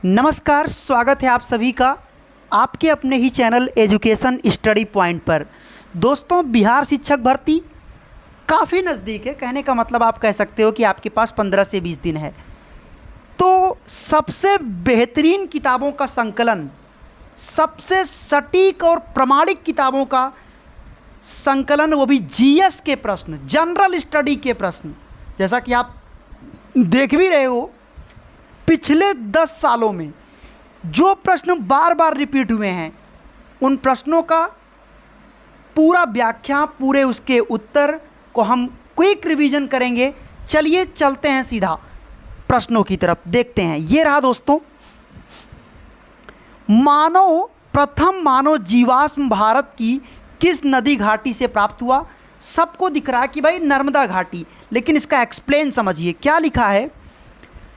नमस्कार, स्वागत है आप सभी का आपके अपने ही चैनल एजुकेशन स्टडी पॉइंट पर। दोस्तों, बिहार शिक्षक भर्ती काफ़ी नज़दीक है। कहने का मतलब आप कह सकते हो कि आपके पास 15 से 20 दिन है। तो सबसे बेहतरीन किताबों का संकलन, सबसे सटीक और प्रामाणिक किताबों का संकलन, वो भी जीएस के प्रश्न, जनरल स्टडी के प्रश्न, जैसा कि आप देख भी रहे हो पिछले 10 सालों में जो प्रश्न बार बार रिपीट हुए हैं, उन प्रश्नों का पूरा व्याख्या, पूरे उसके उत्तर को हम क्विक रिवीजन करेंगे। चलिए चलते हैं सीधा प्रश्नों की तरफ, देखते हैं। ये रहा दोस्तों, प्रथम मानव जीवाश्म भारत की किस नदी घाटी से प्राप्त हुआ। सबको दिख रहा है कि भाई नर्मदा घाटी, लेकिन इसका एक्सप्लेन समझिए क्या लिखा है।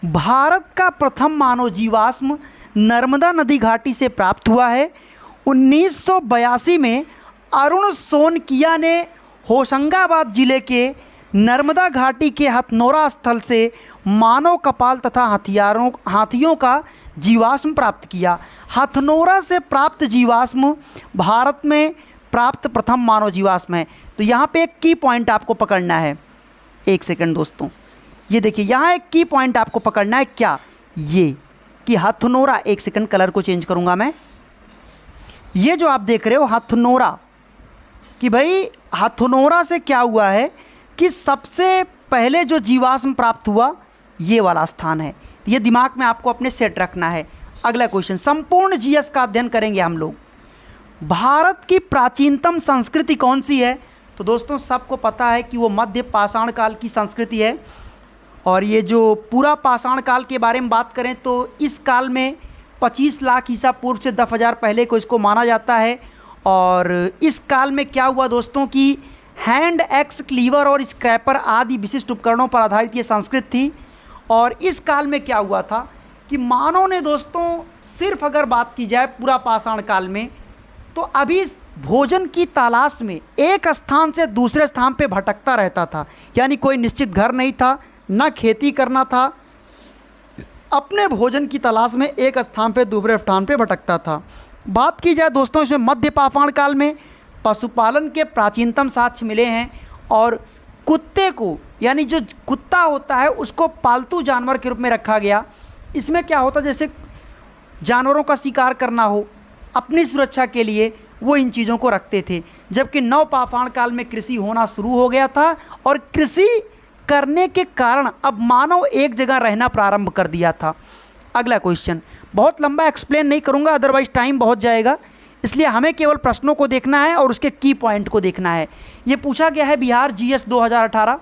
भारत का प्रथम मानव जीवाश्म नर्मदा नदी घाटी से प्राप्त हुआ है। 1982 में अरुण सोनकिया ने होशंगाबाद जिले के नर्मदा घाटी के हथनोरा स्थल से मानव कपाल तथा हाथियों का जीवाश्म प्राप्त किया। हथनोरा से प्राप्त जीवाश्म भारत में प्राप्त प्रथम मानव जीवाश्म है। तो यहाँ पे एक की पॉइंट आपको पकड़ना है। एक सेकंड दोस्तों, ये देखिए, यहाँ एक की पॉइंट आपको पकड़ना है। क्या? ये कि हथनोरा, एक सेकंड कलर को चेंज करूँगा मैं। ये जो आप देख रहे हो हथनोरा, कि भाई हथनोरा से क्या हुआ है कि सबसे पहले जो जीवाश्म प्राप्त हुआ ये वाला स्थान है। ये दिमाग में आपको अपने सेट रखना है। अगला क्वेश्चन, संपूर्ण जीएस का अध्ययन करेंगे हम लोग। भारत की प्राचीनतम संस्कृति कौन सी है? तो दोस्तों सबको पता है कि वो मध्य पाषाण काल की संस्कृति है। और ये जो पूरा पाषाण काल के बारे में बात करें तो इस काल में 25 लाख ईसा पूर्व से 10,000 पहले को इसको माना जाता है। और इस काल में क्या हुआ दोस्तों कि हैंड एक्स क्लीवर और स्क्रैपर आदि विशिष्ट उपकरणों पर आधारित ये संस्कृत थी। और इस काल में क्या हुआ था कि मानव ने दोस्तों, सिर्फ अगर बात की जाए पूरा पाषाण काल में, तो अभी भोजन की तलाश में एक स्थान से दूसरे स्थान पे भटकता रहता था। यानी कोई निश्चित घर नहीं था, ना खेती करना था, अपने भोजन की तलाश में एक स्थान पे दूसरे स्थान पे भटकता था। बात की जाए दोस्तों, इसमें मध्य पाषाण काल में पशुपालन के प्राचीनतम साक्ष्य मिले हैं। और कुत्ते को, यानी जो कुत्ता होता है, उसको पालतू जानवर के रूप में रखा गया। इसमें क्या होता, जैसे जानवरों का शिकार करना हो, अपनी सुरक्षा के लिए वो इन चीज़ों को रखते थे। जबकि नव पाषाण काल में कृषि होना शुरू हो गया था, और कृषि करने के कारण अब मानव एक जगह रहना प्रारंभ कर दिया था। अगला क्वेश्चन, बहुत लंबा एक्सप्लेन नहीं करूंगा, अदरवाइज टाइम बहुत जाएगा, इसलिए हमें केवल प्रश्नों को देखना है और उसके की पॉइंट को देखना है। ये पूछा गया है बिहार जीएस 2018।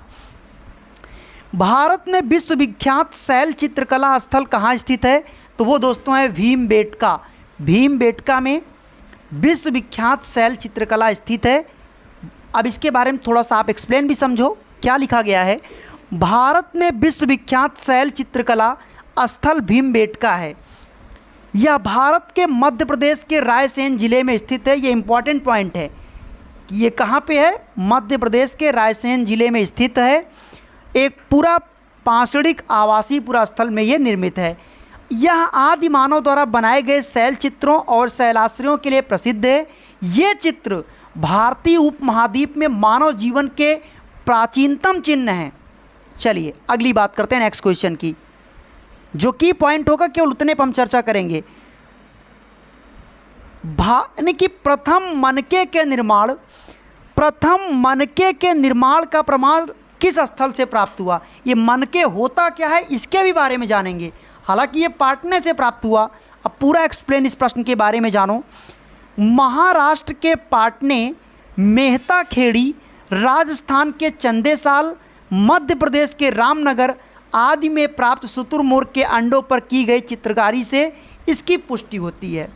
भारत में विश्वविख्यात शैल चित्रकला स्थल कहाँ स्थित है? तो वो दोस्तों है भीमबेटका। भीमबेटका में विश्वविख्यात शैल चित्रकला स्थित है। अब इसके बारे में थोड़ा सा आप एक्सप्लेन भी समझो। क्या लिखा गया है? भारत में विश्वविख्यात शैल चित्रकला स्थल भीमबेटका है। यह भारत के मध्य प्रदेश के रायसेन जिले में स्थित है। ये इंपॉर्टेंट पॉइंट है कि ये कहाँ पे है? मध्य प्रदेश के रायसेन जिले में स्थित है। एक पूरा पाषाणिक आवासीय पूरा स्थल में ये निर्मित है। यह आदि मानव द्वारा बनाए गए शैल चित्रों और शैलाश्रयों के लिए प्रसिद्ध है। ये चित्र भारतीय उपमहाद्वीप में मानव जीवन के प्राचीनतम चिन्ह हैं। चलिए अगली बात करते हैं नेक्स्ट क्वेश्चन की। जो की पॉइंट होगा केवल उतने पर हम चर्चा करेंगे। यानी कि प्रथम मनके के निर्माण का प्रमाण किस स्थल से प्राप्त हुआ? ये मनके होता क्या है, इसके भी बारे में जानेंगे। हालांकि ये पाटने से प्राप्त हुआ। अब पूरा एक्सप्लेन इस प्रश्न के बारे में जानो। महाराष्ट्र के पाटने, मेहता खेड़ी, राजस्थान के चंदेसाल, मध्य प्रदेश के रामनगर आदि में प्राप्त शुतुरमुर्ग के अंडों पर की गई चित्रकारी से इसकी पुष्टि होती है।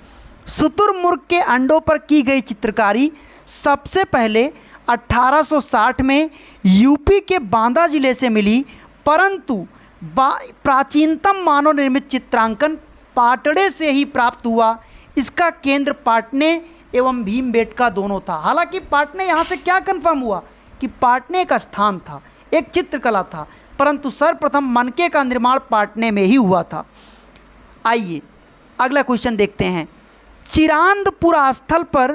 शुतुरमुर्ग के अंडों पर की गई चित्रकारी सबसे पहले 1860 में यूपी के बांदा जिले से मिली, परंतु प्राचीनतम मानव निर्मित चित्रांकन पाटड़े से ही प्राप्त हुआ। इसका केंद्र पाटने एवं भीमबेटका दोनों था। हालांकि पाटने यहाँ से क्या कंफर्म हुआ कि पाटने का स्थान था, एक चित्रकला था, परंतु सर्वप्रथम मनके का निर्माण पाटने में ही हुआ था। आइए अगला क्वेश्चन देखते हैं, चिरांदपुरा स्थल पर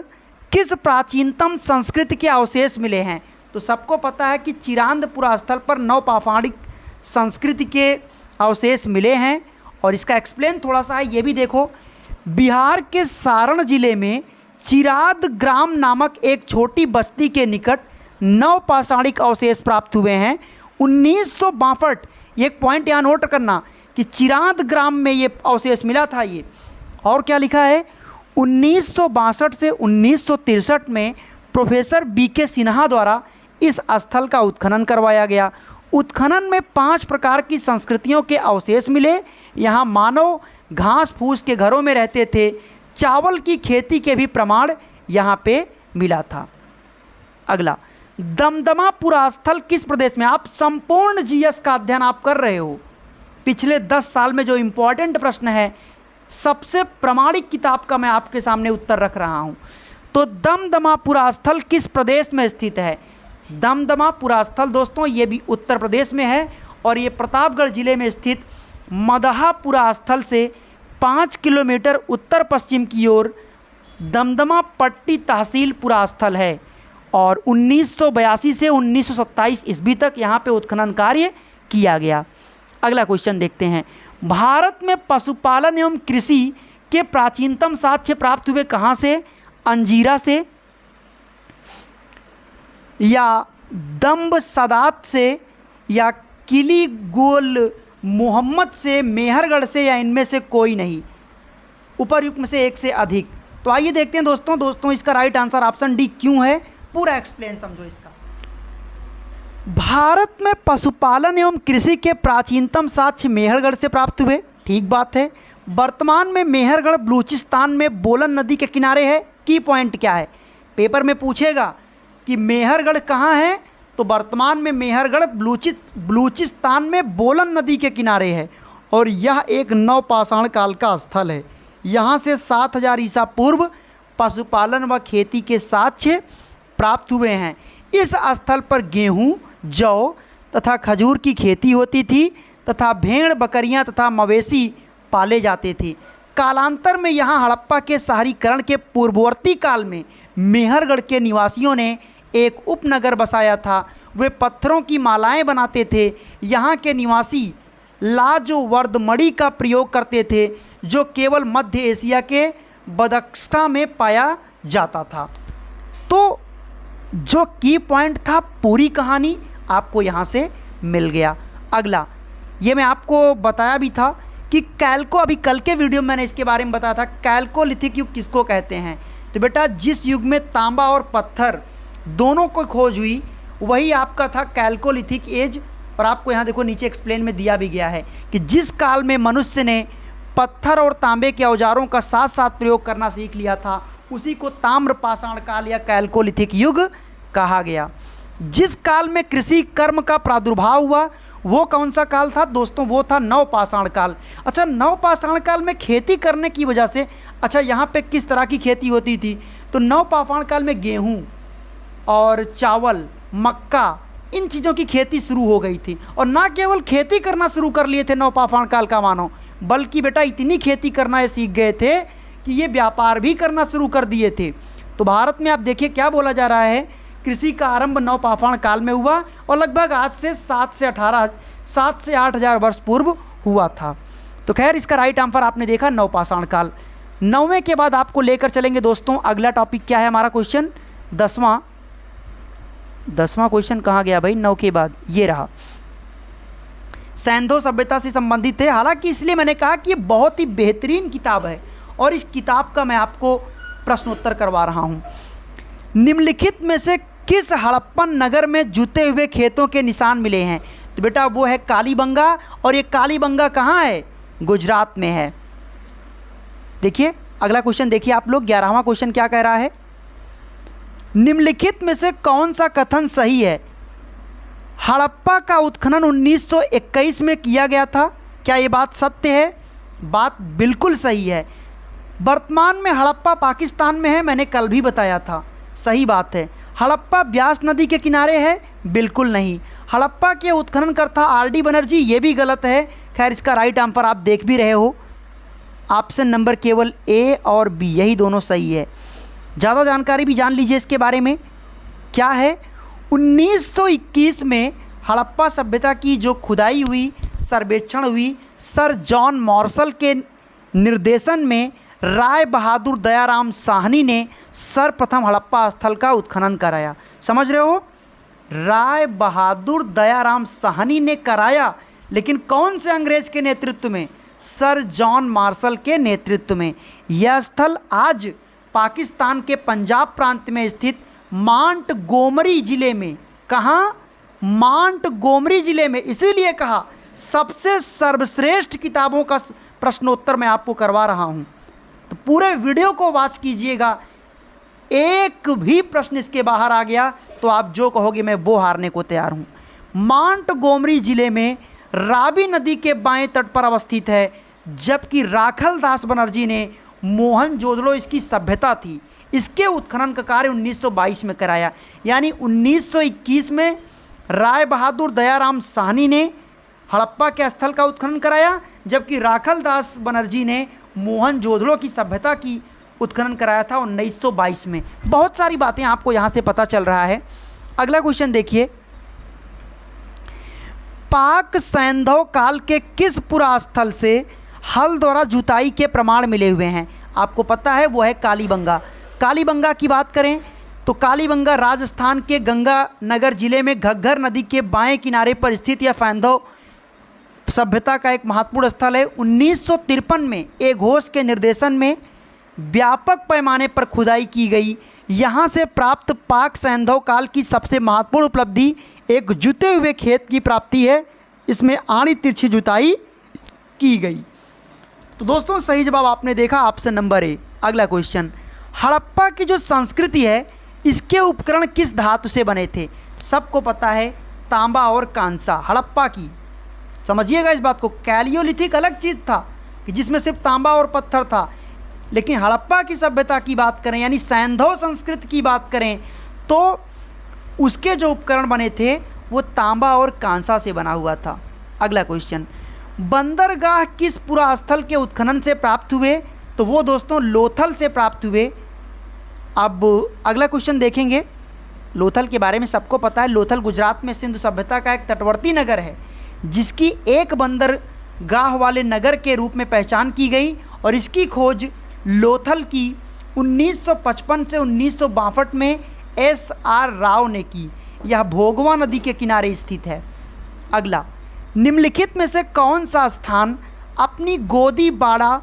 किस प्राचीनतम संस्कृति के अवशेष मिले हैं? तो सबको पता है कि चिरांदपुरा स्थल पर नवपाषाणिक संस्कृति के अवशेष मिले हैं, और इसका एक्सप्लेन थोड़ा सा है, ये भी देखो। बिहार के सारण जिले में चिराद ग्राम नामक एक छोटी बस्ती के निकट नवपाषाणिक अवशेष प्राप्त हुए हैं 1962। एक पॉइंट यहाँ नोट करना कि चिराद ग्राम में ये अवशेष मिला था ये। और क्या लिखा है, 1962 से 1963 में प्रोफेसर बीके सिन्हा द्वारा इस स्थल का उत्खनन करवाया गया। उत्खनन में 5 प्रकार की संस्कृतियों के अवशेष मिले। यहाँ मानव घास फूस के घरों में रहते थे। चावल की खेती के भी प्रमाण यहाँ पे मिला था। अगला, दमदमापुरा स्थल किस प्रदेश में? आप संपूर्ण जीएस का अध्ययन आप कर रहे हो। पिछले 10 साल में जो इम्पोर्टेंट प्रश्न है, सबसे प्रामाणिक किताब का मैं आपके सामने उत्तर रख रहा हूँ। तो दमदमापुरा स्थल किस प्रदेश में स्थित है? दमदमापुरा स्थल दोस्तों ये भी उत्तर प्रदेश में है, और ये प्रतापगढ़ जिले में स्थित मदहापुरा स्थल से 5 किलोमीटर उत्तर पश्चिम की ओर दमदमा पट्टी तहसील पुरा स्थल है, और 1982 से 1927 ईस्वी तक यहाँ पे उत्खनन कार्य किया गया। अगला क्वेश्चन देखते हैं, भारत में पशुपालन एवं कृषि के प्राचीनतम साक्ष्य प्राप्त हुए कहाँ से? अंजीरा से, या दम्ब सदात से, या किली गोल मोहम्मद से, मेहरगढ़ से, या इनमें से कोई नहीं, उपर्युक्त में से एक से अधिक। तो आइए देखते हैं दोस्तों इसका राइट आंसर ऑप्शन डी क्यों है, पूरा एक्सप्लेन समझो इसका। भारत में पशुपालन एवं कृषि के प्राचीनतम साक्ष्य मेहरगढ़ से प्राप्त हुए, ठीक बात है। वर्तमान में मेहरगढ़ बलूचिस्तान में बोलन नदी के किनारे है। की पॉइंट क्या है, पेपर में पूछेगा कि मेहरगढ़ कहाँ है, तो वर्तमान में मेहरगढ़ बलूचिस्तान में बोलन नदी के किनारे है, और यह एक नवपाषाण काल का स्थल है। यहाँ से 7000 ईसा पूर्व पशुपालन व खेती के साक्ष्य प्राप्त हुए हैं। इस स्थल पर गेहूँ, जौ तथा खजूर की खेती होती थी तथा भेड़, बकरियां तथा मवेशी पाले जाते थे। कालांतर में यहाँ हड़प्पा के शहरीकरण के पूर्ववर्ती काल में मेहरगढ़ के निवासियों ने एक उपनगर बसाया था। वे पत्थरों की मालाएं बनाते थे। यहाँ के निवासी लाजोवर्दमणि का प्रयोग करते थे, जो केवल मध्य एशिया के बदख्शां में पाया जाता था। तो जो की पॉइंट था, पूरी कहानी आपको यहाँ से मिल गया। अगला, ये मैं आपको बताया भी था कि कैल्को, अभी कल के वीडियो में मैंने इसके बारे में बताया था, कैल्कोलिथिक युग किसको कहते हैं। तो बेटा जिस युग में तांबा और पत्थर दोनों को खोज हुई, वही आपका था कैल्कोलिथिक एज। और आपको यहाँ देखो नीचे एक्सप्लेन में दिया भी गया है कि जिस काल में मनुष्य ने पत्थर और तांबे के औजारों का साथ साथ प्रयोग करना सीख लिया था, उसी को ताम्रपाषाण काल या कैल्कोलिथिक युग कहा गया। जिस काल में कृषि कर्म का प्रादुर्भाव हुआ, वो कौन सा काल था दोस्तों? वो था नवपाषाण काल। अच्छा, नवपाषाण काल में खेती करने की वजह से, अच्छा यहाँ पे किस तरह की खेती होती थी? तो नवपाषाण काल में गेहूँ और चावल, मक्का, इन चीज़ों की खेती शुरू हो गई थी। और ना केवल खेती करना शुरू कर लिए थे नवपाषाण काल का मानव, बल्कि बेटा इतनी खेती करना ये सीख गए थे कि ये व्यापार भी करना शुरू कर दिए थे। तो भारत में आप देखिए क्या बोला जा रहा है, कृषि का आरंभ नवपाषाण काल में हुआ, और लगभग आज से 7 से 8 वर्ष पूर्व हुआ था। तो खैर इसका राइट आंसर आपने देखा नवपाषाण काल। 9वें के बाद आपको लेकर चलेंगे दोस्तों, अगला टॉपिक क्या है हमारा क्वेश्चन? 10वां क्वेश्चन कहाँ गया भाई? 9 के बाद ये रहा, सैंधो सभ्यता से संबंधित है। हालांकि इसलिए मैंने कहा कि ये बहुत ही बेहतरीन किताब है, और इस किताब का मैं आपको प्रश्नोत्तर करवा रहा हूँ। निम्नलिखित में से किस हड़प्पन नगर में जुते हुए खेतों के निशान मिले हैं? तो बेटा वो है कालीबंगा, और ये कालीबंगा कहाँ है? गुजरात में है। देखिए अगला क्वेश्चन देखिए आप लोग, 11वां क्वेश्चन क्या कह रहा है? निम्नलिखित में से कौन सा कथन सही है? हड़प्पा का उत्खनन 1921 में किया गया था, क्या ये बात सत्य है? बात बिल्कुल सही है। वर्तमान में हड़प्पा पाकिस्तान में है, मैंने कल भी बताया था, सही बात है। हड़प्पा ब्यास नदी के किनारे है, बिल्कुल नहीं। हड़प्पा के उत्खनन करता आर डी बनर्जी, ये भी गलत है। खैर इसका राइट आंसर आप देख भी रहे हो। ऑप्शन नंबर केवल ए और बी, यही दोनों सही है। ज़्यादा जानकारी भी जान लीजिए इसके बारे में। क्या है, 1921 में हड़प्पा सभ्यता की जो खुदाई हुई, सर्वेक्षण हुई, सर जॉन मार्शल के निर्देशन में राय बहादुर दयाराम साहनी ने सर्वप्रथम हड़प्पा स्थल का उत्खनन कराया। समझ रहे हो, राय बहादुर दयाराम साहनी ने कराया, लेकिन कौन से अंग्रेज के नेतृत्व में? सर जॉन मार्शल के नेतृत्व में। यह स्थल आज पाकिस्तान के पंजाब प्रांत में स्थित मांटगोमरी ज़िले में, कहाँ? मांटगोमरी ज़िले में। इसीलिए कहा सबसे सर्वश्रेष्ठ किताबों का प्रश्नोत्तर मैं आपको करवा रहा हूँ, तो पूरे वीडियो को वॉच कीजिएगा। एक भी प्रश्न इसके बाहर आ गया तो आप जो कहोगे मैं वो हारने को तैयार हूँ। मांटगोमरी ज़िले में रावी नदी के बाएं तट पर अवस्थित है, जबकि राखल दास बनर्जी ने मोहनजोदड़ो इसकी सभ्यता थी, इसके उत्खनन का कार्य 1922 में कराया। यानी 1921 में राय बहादुर दयाराम साहनी ने हड़प्पा के स्थल का उत्खनन कराया, जबकि राखल दास बनर्जी ने मोहनजोदड़ो की सभ्यता की उत्खनन कराया था 1922 में। बहुत सारी बातें आपको यहाँ से पता चल रहा है। अगला क्वेश्चन देखिए, पाक सैंधव काल के किस पुरास्थल से हल द्वारा जुताई के प्रमाण मिले हुए हैं? आपको पता है वो है कालीबंगा। कालीबंगा की बात करें तो कालीबंगा राजस्थान के गंगानगर जिले में घग्गर नदी के बाएं किनारे पर स्थित यह सैंधव सभ्यता का एक महत्वपूर्ण स्थल है। 1953 में ए घोष के निर्देशन में व्यापक पैमाने पर खुदाई की गई। यहाँ से प्राप्त पाक सैंधव काल की सबसे महत्वपूर्ण उपलब्धि एक जुते हुए खेत की प्राप्ति है। इसमें आड़ी तिरछी जुताई की गई। तो दोस्तों सही जवाब आपने देखा, ऑप्शन नंबर ए। अगला क्वेश्चन, हड़प्पा की जो संस्कृति है इसके उपकरण किस धातु से बने थे? सबको पता है तांबा और कांसा। हड़प्पा की, समझिएगा इस बात को, कैलियोलिथिक अलग चीज़ था कि जिसमें सिर्फ तांबा और पत्थर था, लेकिन हड़प्पा की सभ्यता की बात करें यानी सैंधव संस्कृति की बात करें तो उसके जो उपकरण बने थे वो तांबा और कांसा से बना हुआ था। अगला क्वेश्चन, बंदरगाह किस पुरास्थल के उत्खनन से प्राप्त हुए? तो वो दोस्तों लोथल से प्राप्त हुए। अब अगला क्वेश्चन देखेंगे, लोथल के बारे में सबको पता है। लोथल गुजरात में सिंधु सभ्यता का एक तटवर्ती नगर है, जिसकी एक बंदरगाह वाले नगर के रूप में पहचान की गई और इसकी खोज लोथल की 1955 से 1962 में एस.आर. राव ने की। यह भोगवा नदी के किनारे स्थित है। अगला, निम्नलिखित में से कौन सा स्थान अपनी गोदी बाड़ा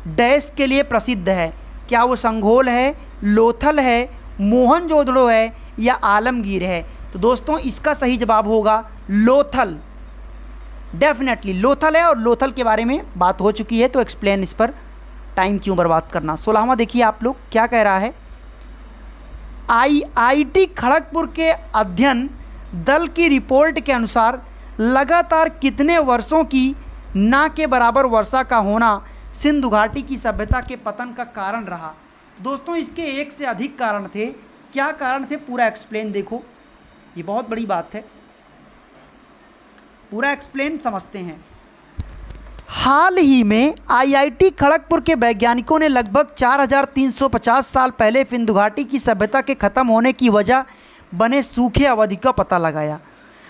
डैश के लिए प्रसिद्ध है? क्या वो संघोल है, लोथल है, मोहनजोदड़ो है या आलमगीर है? तो दोस्तों इसका सही जवाब होगा लोथल। डेफिनेटली लोथल है और लोथल के बारे में बात हो चुकी है, तो एक्सप्लेन इस पर टाइम क्यों बर्बाद करना। 16वां देखिए आप लोग क्या कह रहा है। IIT खड़गपुर के अध्ययन दल की रिपोर्ट के अनुसार लगातार कितने वर्षों की ना के बराबर वर्षा का होना सिंधु घाटी की सभ्यता के पतन का कारण रहा? दोस्तों इसके एक से अधिक कारण थे। क्या कारण थे पूरा एक्सप्लेन देखो, ये बहुत बड़ी बात है, पूरा एक्सप्लेन समझते हैं। हाल ही में IIT खड़गपुर के वैज्ञानिकों ने लगभग 4350 साल पहले सिंधु घाटी की सभ्यता के ख़त्म होने की वजह बने सूखे अवधि का पता लगाया।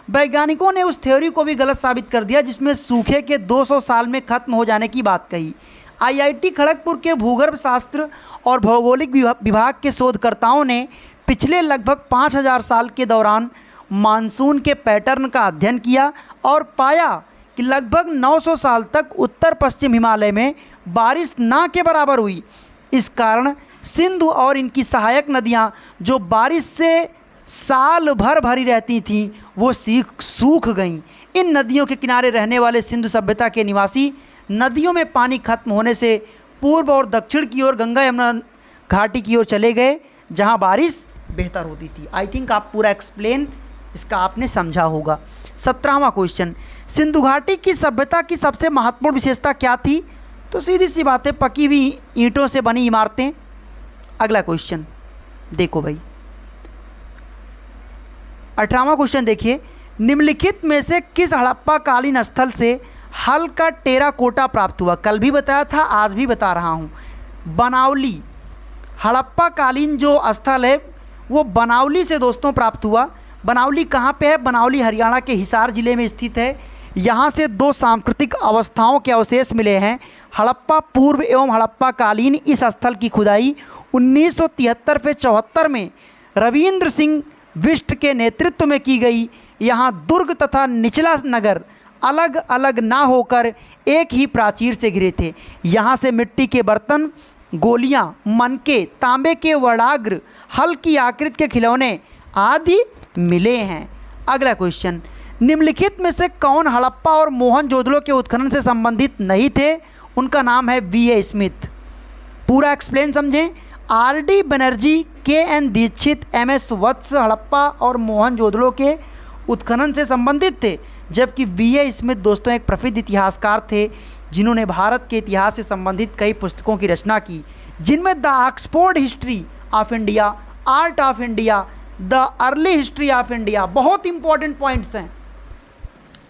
वैज्ञानिकों ने उस थ्योरी को भी गलत साबित कर दिया जिसमें सूखे के 200 साल में ख़त्म हो जाने की बात कही। IIT खड़गपुर के भूगर्भ शास्त्र और भौगोलिक विभाग के शोधकर्ताओं ने पिछले लगभग 5000 साल के दौरान मानसून के पैटर्न का अध्ययन किया और पाया कि लगभग 900 साल तक उत्तर पश्चिम हिमालय में बारिश ना के बराबर हुई। इस कारण सिंधु और इनकी सहायक नदियां जो बारिश से साल भर भरी रहती थीं वो सूख गईं। इन नदियों के किनारे रहने वाले सिंधु सभ्यता के निवासी नदियों में पानी खत्म होने से पूर्व और दक्षिण की ओर गंगा यमुना घाटी की ओर चले गए जहां बारिश बेहतर होती थी। आई थिंक आप पूरा एक्सप्लेन इसका आपने समझा होगा। 17वां क्वेश्चन, सिंधु घाटी की सभ्यता की सबसे महत्वपूर्ण विशेषता क्या थी? तो सीधी सी बात है, पकी हुई ईंटों से बनी इमारतें। अगला क्वेश्चन देखो भाई, 18वां क्वेश्चन देखिए, निम्नलिखित में से किस हड़प्पा कालीन स्थल से हल का टेराकोटा प्राप्त हुआ? कल भी बताया था, आज भी बता रहा हूँ। बनावली, हड़प्पा कालीन जो स्थल है वो बनावली से दोस्तों प्राप्त हुआ। बनावली कहाँ पे है? बनावली हरियाणा के हिसार जिले में स्थित है। यहाँ से दो सांस्कृतिक अवस्थाओं के अवशेष मिले हैं, हड़प्पा पूर्व एवं हड़प्पा कालीन। इस स्थल की खुदाई 1973 से 74 में रविंद्र सिंह बिष्ट के नेतृत्व में की गई। यहाँ दुर्ग तथा निचला नगर अलग अलग ना होकर एक ही प्राचीर से घिरे थे। यहाँ से मिट्टी के बर्तन, गोलियाँ, मनके, तांबे के वर्णाग्र, हल की आकृति के खिलौने आदि मिले हैं। अगला क्वेश्चन, निम्नलिखित में से कौन हड़प्पा और मोहनजोदड़ो के उत्खनन से संबंधित नहीं थे? उनका नाम है वी.ए. स्मिथ। पूरा एक्सप्लेन समझें। R D. Banerjee, K N. Dikshit, M S. Vats Harappa और मोहनजोदड़ो के उत्खनन से संबंधित थे, जबकि वी.ए. स्मिथ दोस्तों एक प्रसिद्ध इतिहासकार थे जिन्होंने भारत के इतिहास से संबंधित कई पुस्तकों की रचना की, जिनमें the Oxford history of India, art of India, the early history of India, बहुत इंपॉर्टेंट पॉइंट्स हैं।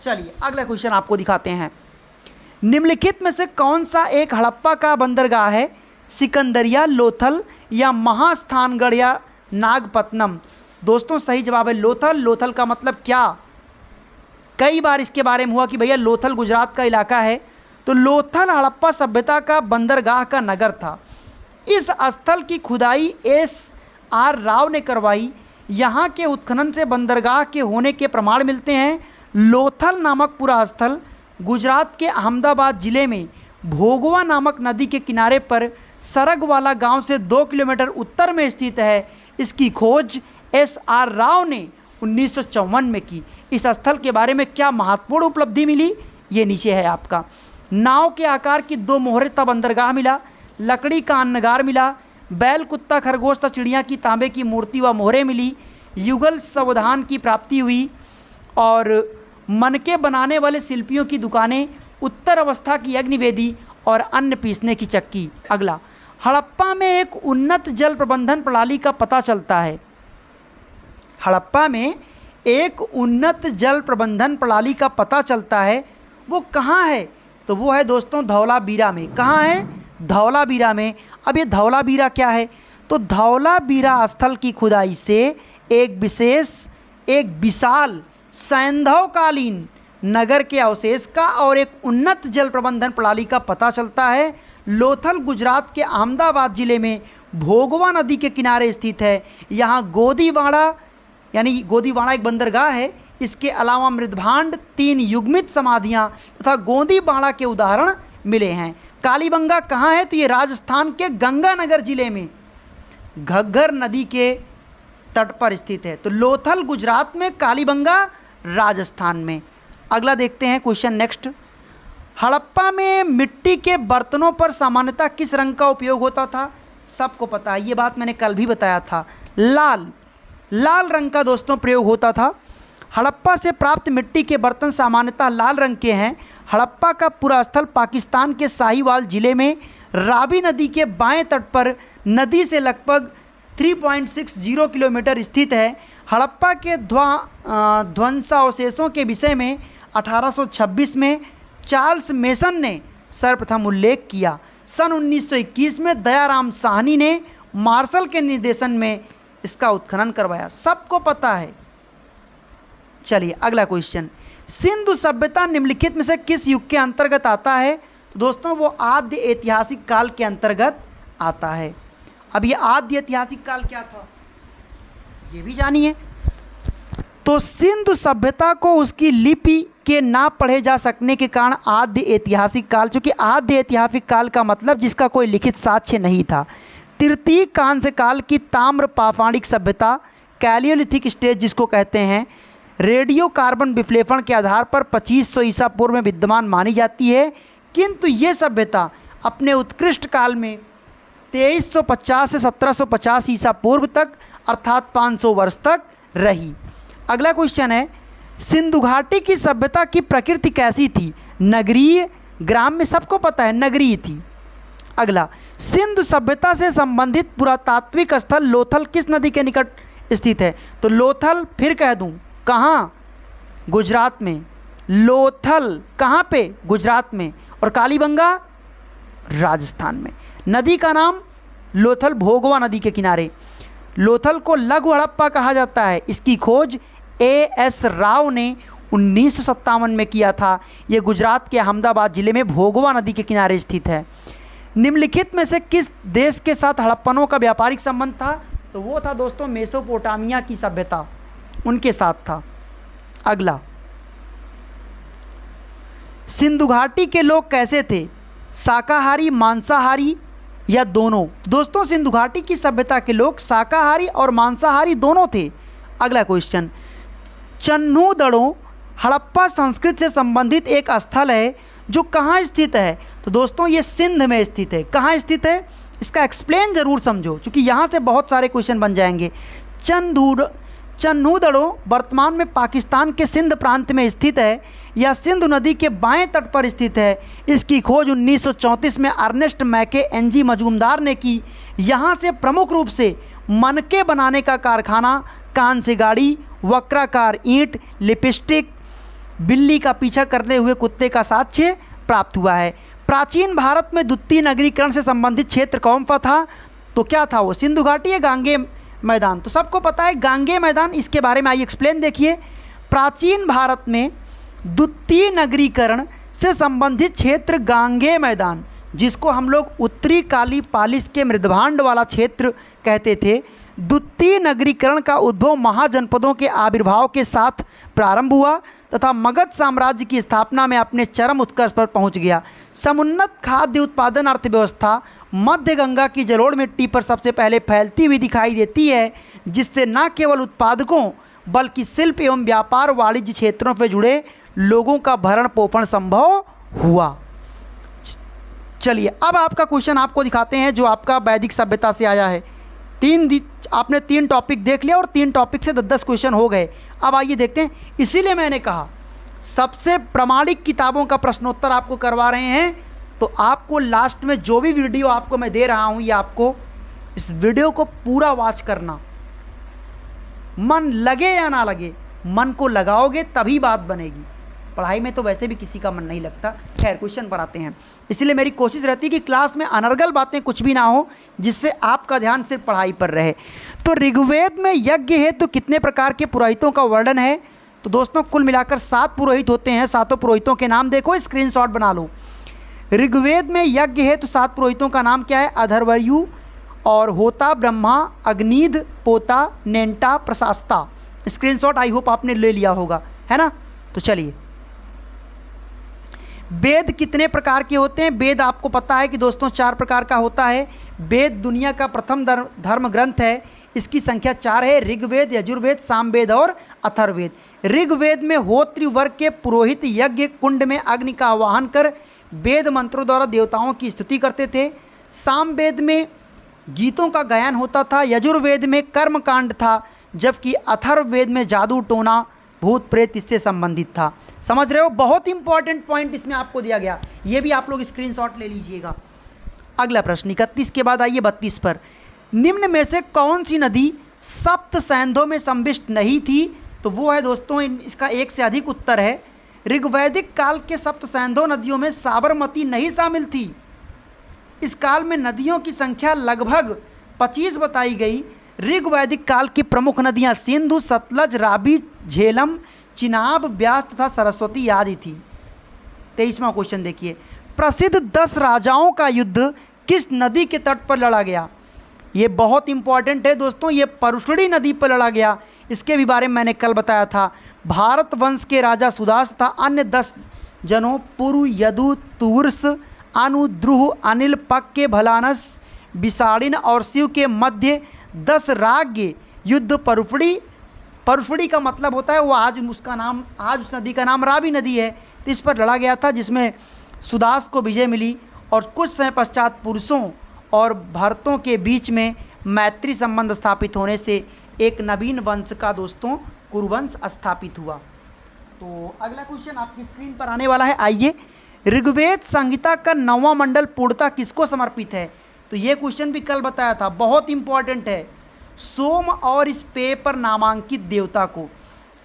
चलिए अगला क्वेश्चन आपको दिखाते हैं। निम्नलिखित में से कौन सा एक हड़प्पा का बंदरगाह है? सिकंदरिया, लोथल या महास्थानगढ़ या नागपत्तनम? दोस्तों सही जवाब है लोथल। लोथल का मतलब क्या? कई बार इसके बारे में हुआ कि भैया लोथल गुजरात का इलाका है, तो लोथल हड़प्पा सभ्यता का बंदरगाह का नगर था। इस स्थल की खुदाई एस.आर. राव ने करवाई। यहाँ के उत्खनन से बंदरगाह के होने के प्रमाण मिलते हैं। लोथल नामक पूरा स्थल गुजरात के अहमदाबाद जिले में भोगवा नामक नदी के किनारे पर सरगवाला गांव से 2 किलोमीटर उत्तर में स्थित है। इसकी खोज एस.आर. राव ने 1954 में की। इस स्थल के बारे में क्या महत्वपूर्ण उपलब्धि मिली? ये नीचे है आपका। नाव के आकार की 2 मोहरे तथा बंदरगाह मिला, लकड़ी का अन्नगार मिला, बैल, कुत्ता, खरगोश तथा चिड़िया की तांबे की मूर्ति व मोहरें मिली, युगल सावधान की प्राप्ति हुई और मनके बनाने वाले शिल्पियों की दुकानें, उत्तर अवस्था की अग्निवेदी और अन्न पीसने की चक्की। अगला, हड़प्पा में एक उन्नत जल प्रबंधन प्रणाली का पता चलता है। हड़प्पा में एक उन्नत जल प्रबंधन प्रणाली का पता चलता है, वो कहाँ है? तो वो है दोस्तों धौलावीरा में। कहाँ है? धौलावीरा में। अब ये धौलावीरा क्या है? तो धौलावीरा स्थल की खुदाई से एक विशाल सैंधवकालीन नगर के अवशेष का और एक उन्नत जल प्रबंधन प्रणाली का पता चलता है। लोथल गुजरात के अहमदाबाद जिले में भोगवा नदी के किनारे स्थित है। यहाँ गोदीवाड़ा यानी गोदीवाड़ा एक बंदरगाह है। इसके अलावा मृदभांड, 3 युग्मित समाधियाँ तथा गोदीवाड़ा के उदाहरण मिले हैं। कालीबंगा कहाँ है? तो ये राजस्थान के गंगानगर जिले में घग्गर नदी के तट पर स्थित है। तो लोथल गुजरात में, कालीबंगा राजस्थान में। अगला देखते हैं क्वेश्चन नेक्स्ट। हड़प्पा में मिट्टी के बर्तनों पर सामान्यतः किस रंग का उपयोग होता था? सबको पता है, ये बात मैंने कल भी बताया था। लाल रंग का दोस्तों प्रयोग होता था। हड़प्पा से प्राप्त मिट्टी के बर्तन सामान्यतः लाल रंग के हैं। हड़प्पा का पूरा स्थल पाकिस्तान के साहिवाल जिले में रावी नदी के बाएं तट पर नदी से लगभग 3.60 किलोमीटर स्थित है। हड़प्पा के ध्वंसावशेषों के विषय में 1826 में चार्ल्स मेसन ने सर्वप्रथम उल्लेख किया। सन 1921 में दयाराम साहनी ने मार्शल के निर्देशन में इसका उत्खनन करवाया। सबको पता है। चलिए अगला क्वेश्चन, सिंधु सभ्यता निम्नलिखित में से किस युग के अंतर्गत आता है? तो दोस्तों वो आद्य ऐतिहासिक काल के अंतर्गत आता है। अब ये आद्य ऐतिहासिक काल क्या था ये भी जानिए। तो सिंधु सभ्यता को उसकी लिपि के ना पढ़े जा सकने के कारण आद्य ऐतिहासिक काल, चूँकि आद्य ऐतिहासिक काल का मतलब जिसका कोई लिखित साक्ष्य नहीं था। तृतीय कांस्य काल की ताम्र पाषाणिक सभ्यता, कैलियोलिथिक स्टेज जिसको कहते हैं, रेडियो कार्बन विश्लेषण के आधार पर 2500 ईसा पूर्व में विद्यमान मानी जाती है, किंतु ये सभ्यता अपने उत्कृष्ट काल में 2350 से 1750 ईसा पूर्व तक अर्थात 500 वर्ष तक रही। अगला क्वेश्चन है, सिंधु घाटी की सभ्यता की प्रकृति कैसी थी? नगरीय, ग्राम्य, सबको पता है नगरीय थी। अगला, सिंधु सभ्यता से संबंधित पुरातात्विक स्थल लोथल किस नदी के निकट स्थित है? तो लोथल फिर कह दूं कहाँ? गुजरात में। लोथल कहाँ पे? गुजरात में। और कालीबंगा राजस्थान में। नदी का नाम लोथल, भोगवा नदी के किनारे। लोथल को लघु हड़प्पा कहा जाता है। इसकी खोज A.S. राव ने 1957 में किया था। ये गुजरात के अहमदाबाद जिले में भोगवा नदी के किनारे स्थित है। निम्नलिखित में से किस देश के साथ हड़प्पनों का व्यापारिक संबंध था? तो वो था दोस्तों मेसोपोटामिया की सभ्यता, उनके साथ था। अगला, सिंधु घाटी के लोग कैसे थे? शाकाहारी, मांसाहारी या दोनों? दोस्तों सिंधु घाटी की सभ्यता के लोग शाकाहारी और मांसाहारी दोनों थे। अगला क्वेश्चन, चन्नूदड़ों हड़प्पा संस्कृति से संबंधित एक स्थल है जो कहाँ स्थित है? तो दोस्तों ये सिंध में स्थित है। कहाँ स्थित है इसका एक्सप्लेन जरूर समझो, क्योंकि यहाँ से बहुत सारे क्वेश्चन बन जाएंगे। चन्नूदड़ों वर्तमान में पाकिस्तान के सिंध प्रांत में स्थित है। यह सिंधु नदी के बाएं तट पर स्थित है। इसकी खोज 1934 में अर्नेस्ट मैके एनजी मजूमदार ने की। यहाँ से प्रमुख रूप से मनके बनाने का कारखाना, कान से गाड़ी, वक्राकार ईंट, लिपस्टिक, बिल्ली का पीछा करने हुए कुत्ते का साक्ष्य प्राप्त हुआ है। प्राचीन भारत में द्वितीय नगरीकरण से संबंधित क्षेत्र कौन सा था? तो क्या था वो? सिंधु घाटी या गांगे मैदान? तो सबको पता है गांगे मैदान। इसके बारे में आइए एक्सप्लेन देखिए। प्राचीन भारत में द्वितीय नगरीकरण से संबंधित क्षेत्र गांगे मैदान, जिसको हम लोग उत्तरी काली पालिस के मृदभांड वाला क्षेत्र कहते थे। द्वितीय नगरीकरण का उद्भव महाजनपदों के आविर्भाव के साथ प्रारंभ हुआ तथा मगध साम्राज्य की स्थापना में अपने चरम उत्कर्ष पर पहुंच गया। समुन्नत खाद्य उत्पादन अर्थव्यवस्था मध्य गंगा की जलोढ़ मिट्टी पर सबसे पहले फैलती हुई दिखाई देती है, जिससे न केवल उत्पादकों बल्कि शिल्प एवं व्यापार वाणिज्य क्षेत्रों से जुड़े लोगों का भरण पोषण संभव हुआ। चलिए अब आपका क्वेश्चन आपको दिखाते हैं जो आपका वैदिक सभ्यता से आया है। आपने 3 टॉपिक देख लिया और 3 टॉपिक से 10-10 क्वेश्चन हो गए। अब आइए देखते हैं। इसीलिए मैंने कहा सबसे प्रामाणिक किताबों का प्रश्नोत्तर आपको करवा रहे हैं, तो आपको लास्ट में जो भी वीडियो आपको मैं दे रहा हूं, ये आपको इस वीडियो को पूरा वॉच करना। मन लगे या ना लगे, मन को लगाओगे तभी बात बनेगी। पढ़ाई में तो वैसे भी किसी का मन नहीं लगता। खैर क्वेश्चन पर आते हैं। इसलिए मेरी कोशिश रहती है कि क्लास में अनर्गल बातें कुछ भी ना हो, जिससे आपका ध्यान सिर्फ पढ़ाई पर रहे। तो ऋग्वेद में यज्ञ है तो कितने प्रकार के पुरोहितों का वर्णन है? तो दोस्तों कुल मिलाकर 7 पुरोहित होते हैं। 7 पुरोहितों के नाम देखो, स्क्रीनशॉट बना लो। ऋग्वेद में यज्ञ है तो 7 पुरोहितों का नाम क्या है? अधर्वयु और होता, ब्रह्मा, अग्निध, पोता, नेंटा, प्रशास्ता। स्क्रीनशॉट आई होप आपने ले लिया होगा, है ना? तो चलिए, वेद कितने प्रकार के होते हैं? वेद आपको पता है कि दोस्तों 4 प्रकार का होता है। वेद दुनिया का प्रथम धर्म ग्रंथ है। इसकी संख्या 4 है। ऋग्वेद, यजुर्वेद, सामवेद और अथर्ववेद। ऋग्वेद में होत्र वर्ग के पुरोहित यज्ञ कुंड में अग्नि का आवाहन कर वेद मंत्रों द्वारा देवताओं की स्तुति करते थे। सामवेद में गीतों का गायन होता था। यजुर्वेद में कर्मकांड था, जबकि अथर्ववेद में जादू टोना भूत प्रेत इससे संबंधित था। समझ रहे हो? बहुत इंपॉर्टेंट पॉइंट इसमें आपको दिया गया, ये भी आप लोग स्क्रीनशॉट ले लीजिएगा। अगला प्रश्न 31 के बाद आइए 32 पर। निम्न में से कौन सी नदी सप्त सैंधों में संविष्ट नहीं थी? तो वो है दोस्तों, इसका एक से अधिक उत्तर है। ऋग्वैदिक काल के सप्त सैंधो नदियों में साबरमती नहीं शामिल थी। इस काल में नदियों की संख्या लगभग 25 बताई गई। ऋग्वैदिक काल की प्रमुख नदियां सिंधु, सतलज, रावी, झेलम, चिनाब, व्यास तथा सरस्वती आदि थी। 23वां क्वेश्चन देखिए। प्रसिद्ध 10 राजाओं का युद्ध किस नदी के तट पर लड़ा गया? ये बहुत इंपॉर्टेंट है दोस्तों। ये परुषणी नदी पर लड़ा गया। इसके भी बारे में मैंने कल बताया था। भारत वंश के राजा सुदास तथा अन्य 10 जनों पुरु, यदु, तुर्स, अनु, द्रुह, अनिल, पक्के, भलानस, विषाणिन और शिव के मध्य 10 राज्य युद्ध परुषणी का मतलब होता है वो आज उस नदी का नाम रावी नदी है। तो इस पर लड़ा गया था, जिसमें सुदास को विजय मिली और कुछ समय पश्चात पुरुषों और भरतों के बीच में मैत्री संबंध स्थापित होने से एक नवीन वंश का दोस्तों कुरुवंश स्थापित हुआ। तो अगला क्वेश्चन आपकी स्क्रीन पर आने वाला है। आइए, ऋग्वेद संहिता का 9वां मंडल पूर्णतः किसको समर्पित है? तो ये क्वेश्चन भी कल बताया था, बहुत इंपॉर्टेंट है। सोम और इस पेय पर नामांकित देवता को।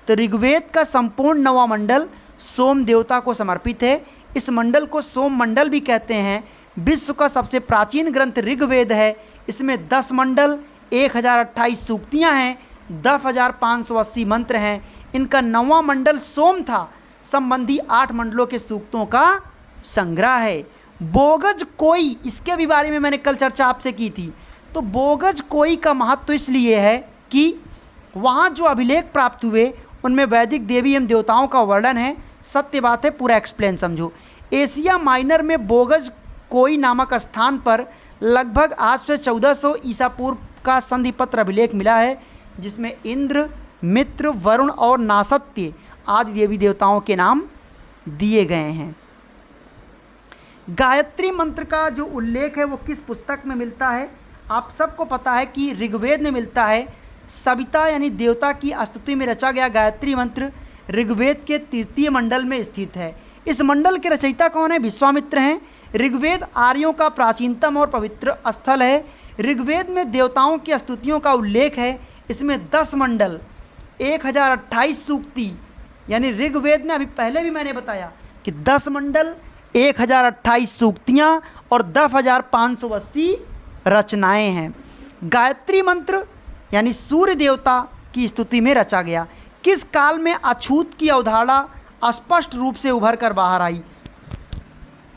तो ऋग्वेद का संपूर्ण 9वां मंडल सोम देवता को समर्पित है। इस मंडल को सोम मंडल भी कहते हैं। विश्व का सबसे प्राचीन ग्रंथ ऋग्वेद है। इसमें 10 मंडल, 1028 सूक्तियाँ हैं, 10,580 मंत्र हैं। इनका 9वां मंडल सोम था, संबंधी 8 मंडलों के सूक्तों का संग्रह है। बोगज कोई, इसके भी बारे में मैंने कल चर्चा आपसे की थी। तो बोगज कोई का महत्व इसलिए है कि वहाँ जो अभिलेख प्राप्त हुए उनमें वैदिक देवी एवं देवताओं का वर्णन है। सत्य बात है, पूरा एक्सप्लेन समझो। एशिया माइनर में बोगज कोई नामक स्थान पर लगभग आज से 1400 ईसा पूर्व का संधि पत्र अभिलेख मिला है, जिसमें इंद्र, मित्र, वरुण और नासत्य आदि देवी देवताओं के नाम दिए गए हैं। गायत्री मंत्र का जो उल्लेख है वो किस पुस्तक में मिलता है? आप सबको पता है कि ऋग्वेद में मिलता है। सविता यानी देवता की स्तुति में रचा गया गायत्री मंत्र ऋग्वेद के 3 मंडल में स्थित है। इस मंडल के रचयिता कौन है? विश्वामित्र हैं। ऋग्वेद आर्यों का प्राचीनतम और पवित्र स्थल है। ऋग्वेद में देवताओं की स्तुतियों का उल्लेख है। इसमें 10 मंडल, 1028 सूक्ति, यानी ऋग्वेद में अभी पहले भी मैंने बताया कि 10 मंडल, 1028 सूक्तियाँ और 10,580 रचनाएं हैं। गायत्री मंत्र यानी सूर्य देवता की स्तुति में रचा गया। किस काल में अछूत की अवधारणा स्पष्ट रूप से उभर कर बाहर आई?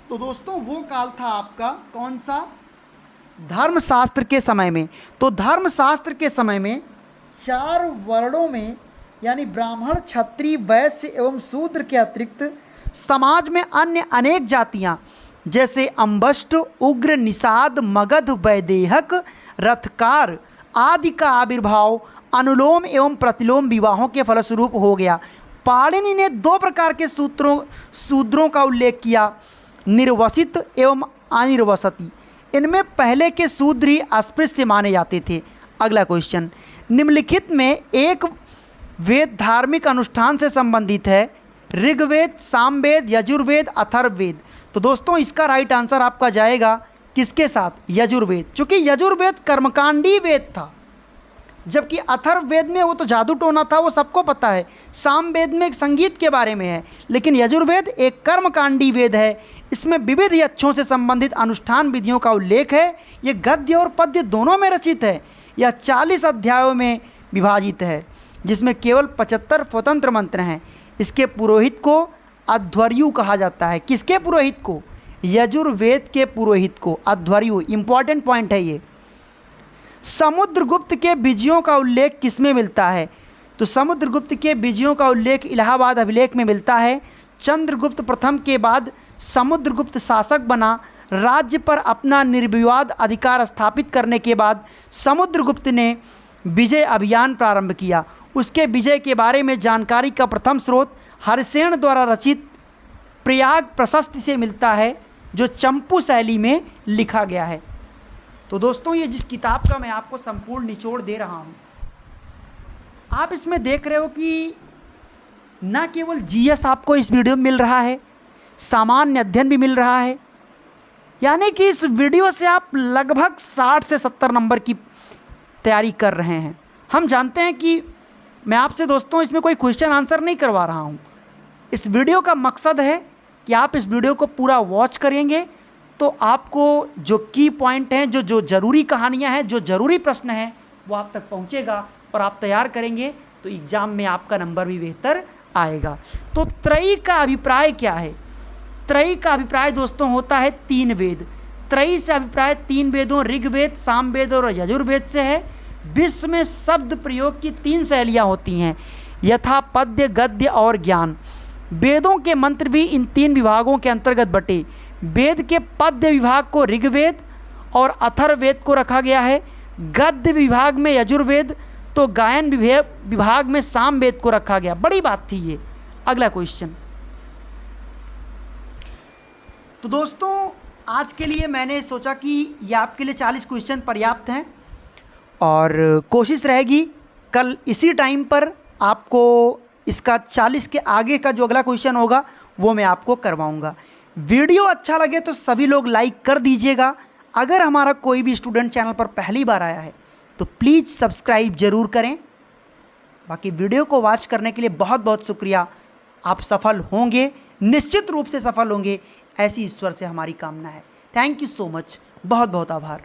तो दोस्तों वो काल था आपका कौन सा? धर्मशास्त्र के समय में। तो धर्मशास्त्र के समय में 4 वर्णों में यानी ब्राह्मण, क्षत्रिय, वैश्य एवं शूद्र के अतिरिक्त समाज में अन्य अनेक जातियां जैसे अम्बष्ट, उग्र, निषाद, मगध, वैदेहक, रथकार आदि का आविर्भाव अनुलोम एवं प्रतिलोम विवाहों के फलस्वरूप हो गया। पाणिनि ने 2 प्रकार के शूद्रों का उल्लेख किया, निर्वसित एवं अनिर्वसति। इनमें पहले के शूद्र ही अस्पृश्य माने जाते थे। अगला क्वेश्चन, निम्नलिखित में एक वेद धार्मिक अनुष्ठान से संबंधित है? ऋग्वेद, सामवेद, यजुर्वेद, अथर्ववेद। तो दोस्तों इसका राइट आंसर आपका जाएगा किसके साथ? यजुर्वेद। चूँकि यजुर्वेद कर्मकांडी वेद था, जबकि अथर्ववेद में वो तो जादू टोना था, वो सबको पता है। सामवेद में एक संगीत के बारे में है, लेकिन यजुर्वेद एक कर्मकांडी वेद है। इसमें विविध यक्षों से संबंधित अनुष्ठान विधियों का उल्लेख है। ये गद्य और पद्य दोनों में रचित है। यह 40 अध्यायों में विभाजित है, जिसमें केवल 75 स्वतंत्र मंत्र हैं। इसके पुरोहित को अध्वर्यु कहा जाता है। किसके पुरोहित को? यजुर्वेद के पुरोहित को अध्वर्यु। इंपॉर्टेंट पॉइंट है ये। समुद्रगुप्त के विजयों का उल्लेख किसमें मिलता है? तो समुद्रगुप्त के विजयों का उल्लेख इलाहाबाद अभिलेख में मिलता है। चंद्रगुप्त प्रथम के बाद समुद्रगुप्त शासक बना। राज्य पर अपना निर्विवाद अधिकार स्थापित करने के बाद समुद्रगुप्त ने विजय अभियान प्रारंभ किया। उसके विजय के बारे में जानकारी का प्रथम स्रोत हरिसेन द्वारा रचित प्रयाग प्रशस्ति से मिलता है, जो चंपू शैली में लिखा गया है। तो दोस्तों ये जिस किताब का मैं आपको संपूर्ण निचोड़ दे रहा हूँ, आप इसमें देख रहे हो कि न केवल जीएस आपको इस वीडियो में मिल रहा है, सामान्य अध्ययन भी मिल रहा है। यानी कि इस वीडियो से आप लगभग 60 से 70 नंबर की तैयारी कर रहे हैं। हम जानते हैं कि मैं आपसे दोस्तों इसमें कोई क्वेश्चन आंसर नहीं करवा रहा हूँ। इस वीडियो का मकसद है कि आप इस वीडियो को पूरा वॉच करेंगे तो आपको जो की पॉइंट हैं, जो ज़रूरी कहानियाँ हैं, जो ज़रूरी प्रश्न हैं, वो आप तक पहुँचेगा और आप तैयार करेंगे तो एग्ज़ाम में आपका नंबर भी बेहतर आएगा। तो त्रयी का अभिप्राय क्या है? त्रयी का अभिप्राय दोस्तों होता है 3 वेद। त्रयी से अभिप्राय 3 वेदों ऋग्वेद, सामवेद और यजुर्वेद से है। विश्व में शब्द प्रयोग की 3 शैलियाँ होती हैं, यथा पद्य, गद्य और ज्ञान। वेदों के मंत्र भी इन 3 विभागों के अंतर्गत बटे। वेद के पद्य विभाग को ऋग्वेद और अथर्ववेद को रखा गया है। गद्य विभाग में यजुर्वेद तो गायन विभाग में सामवेद को रखा गया। बड़ी बात थी ये। अगला क्वेश्चन। तो दोस्तों आज के लिए मैंने सोचा कि ये आपके लिए 40 क्वेश्चन पर्याप्त हैं और कोशिश रहेगी कल इसी टाइम पर आपको इसका 40 के आगे का जो अगला क्वेश्चन होगा वो मैं आपको करवाऊंगा। वीडियो अच्छा लगे तो सभी लोग लाइक कर दीजिएगा। अगर हमारा कोई भी स्टूडेंट चैनल पर पहली बार आया है तो प्लीज़ सब्सक्राइब ज़रूर करें। बाकी वीडियो को वॉच करने के लिए बहुत बहुत शुक्रिया। आप सफल होंगे, निश्चित रूप से सफल होंगे, ऐसी ईश्वर से हमारी कामना है। थैंक यू सो मच, बहुत बहुत आभार।